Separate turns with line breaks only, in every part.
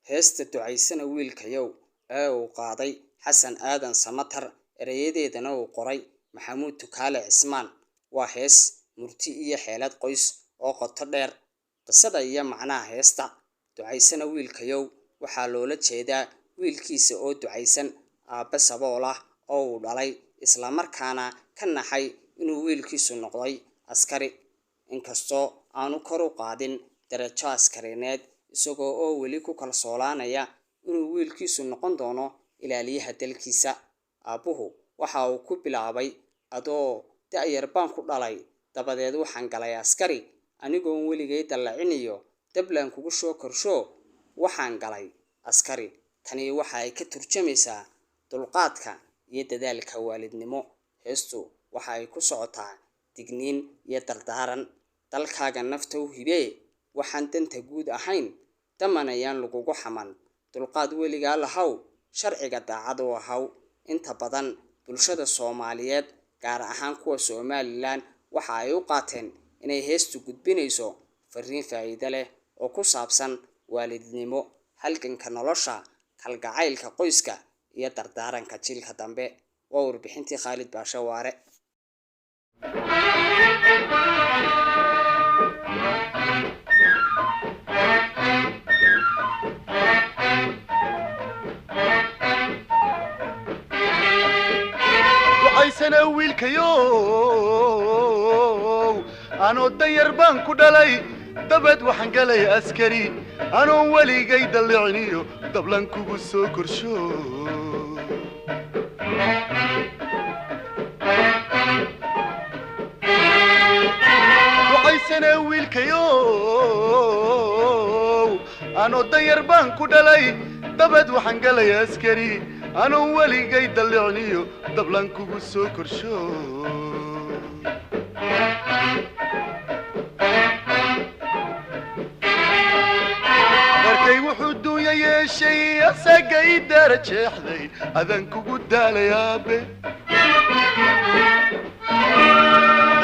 heesta ducaysana wiilkayow ee uu qaaday xasan aadan samatar erayadeedana uu qoray maxamuud tukaale cismaan waa hees murti iyo xeelad qoys oo qoto dheer qisada iyo macnaha heesta ducaysana wiilkayow waxaa loola jeedaa wiilkiisa oo ducaysan aabbe sabool ah oo uu dhalay isla markaana ka naxay inuu wiilkiisu noqday askari inkastoo aanu kor u qaadin darajo askarineed isagoo oo weli ku kalsoolaanaya inuu wiilkiisu noqon doono ilaaliyaha dalkiisa aabbuhu waxa uu ku bilaabay adoo da'yar baan ku dhalay dabadeed waxaan galay askari anigoon weligay dallacinayo dablaan kugu soo korsho waxaan galay askari tani waxa ay ka turjumaysaa dulqaadka iyo dadaalka waalidnimo heestu waxa ay ku socotaa digniin iyo dardaaran dalkaaga nafta u hibee waxaan danta guud ahayn damanayaan lagugu xaman dulqaad weligaa lahaw sharciga daacad u ahaw inta badan bulshada Soomaaliyeed gaar ahaan kuwa Somaliland waxa ay u qaateen inay heestu gudbinayso fariin faa'iido leh oo ku saabsan waalidnimo halganka nolosha kalgacaylka qoyska iyo dardaaranka jiilka dambe waa warbixintii Khalid Baasha Waare
ducaysana wiilkayow anoo danyar baan ku dhalay dabad waxaan galay askari anoon weligay dalliciniyo dablan kugu soo korsho ducaysana wiilkayow anoo danyar baan ku dhalay dabad waxaan galay askari anoon weligay dalliciniyo dablan kugu soo korsho darkay wuxuu duunya yeeshay asagay darajeexday adan kugu daalayaabe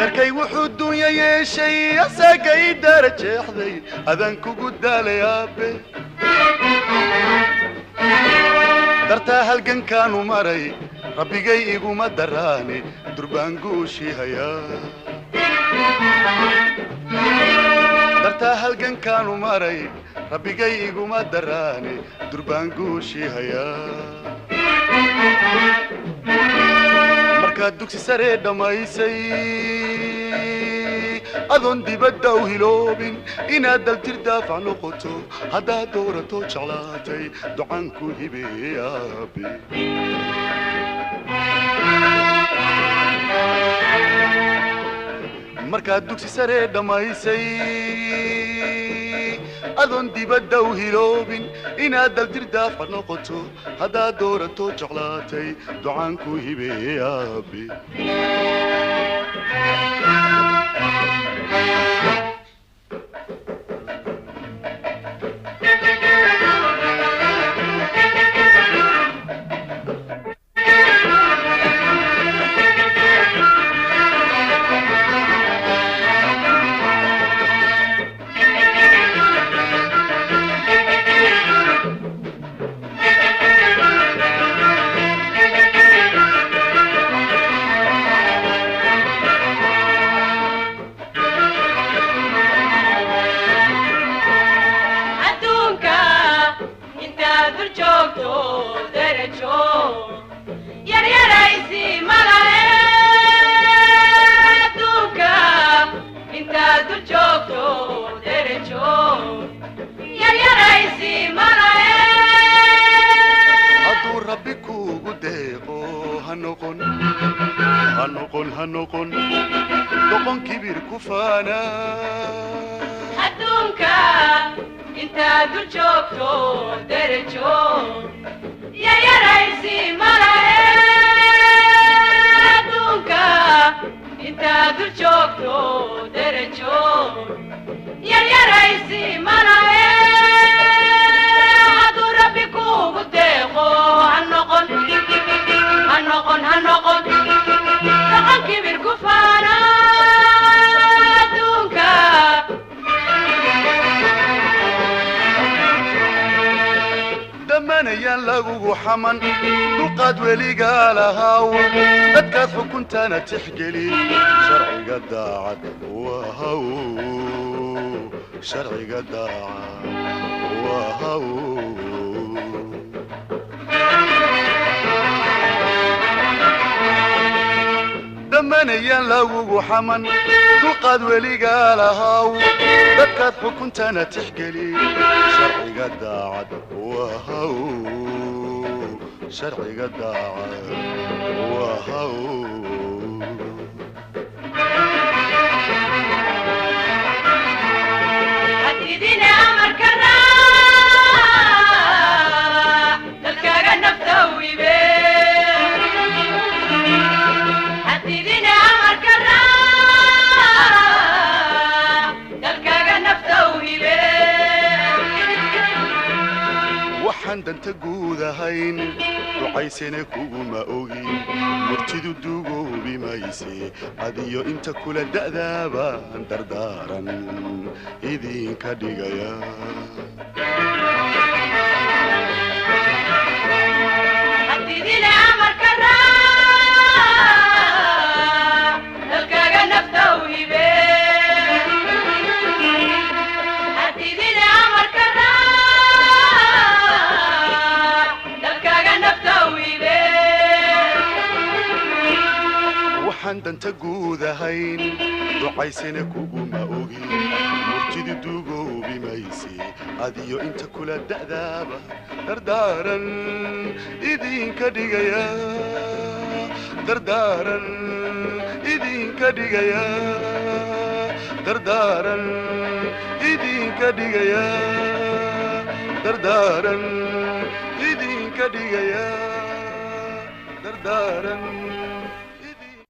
darkay wuxuu duunya yeeshay asagay darajeexday adan kugu daalayaabe dartaa halgankaanu maray rabbigay iguma daraane durbaan guushii hayaa dartaa halgankaanu maray rabbigay iguma daraane durbaan guushii hayaa markaad dugsi sare dhammaysay adoon dibadda u hiloobin inaad daltir daafac noqoto haddaad doorato jeclaatay ducaan ku hibeeye aabe markaad dugsi sare dhammaysay adoon dibadda u hiloobin inaad daltir daafac noqoto haddaad doorato jeclaatay ducaan ku hibeeye aabe هنقن دقن كبير كفانا
adduunka intaad dul joogto derajo yaryaraysi malahe adduunka intaad dul joogto derajo yaryaraysi malahe hadduu rabbi kuugu deeqo hanoqon دقن كبير كفانا
dhammaanayaan lagugu xaman dulqaad weligaa lahaw dadkaad xukuntana tixgeli sharciga daacad wahaw sharciga daacad wahaw dhammaanayaan lagugu xaman dulqaad weligaa lahaw dadkaad xukuntana tixgeli sharciga daacad wahaw sharciga daacad wahaw
hadidina amarka raac dalkaaga nafta u ibe hadidina amarka raac dalkaaga nafta u ibe
waxaan danta guud ahayn ducaysana kuguma ogin murtidu dugoobi mayse adiyo inta kula da'daabaan dardaaran idinka dhigaya
hadidina amarka raac dalkaaga nafta u ibe hadidina amarka raac dalkaaga nafta u ibe
waxaan danta guud ahayn ducaysana kuguma ogin murtidu dugoobi mayse adiyo inta kula da'daaba dardaaran idinka dhigaya dardaaran idinka dhigaya dardaaran idinka dhigaya dardaaran idinka dhigaya dardaaran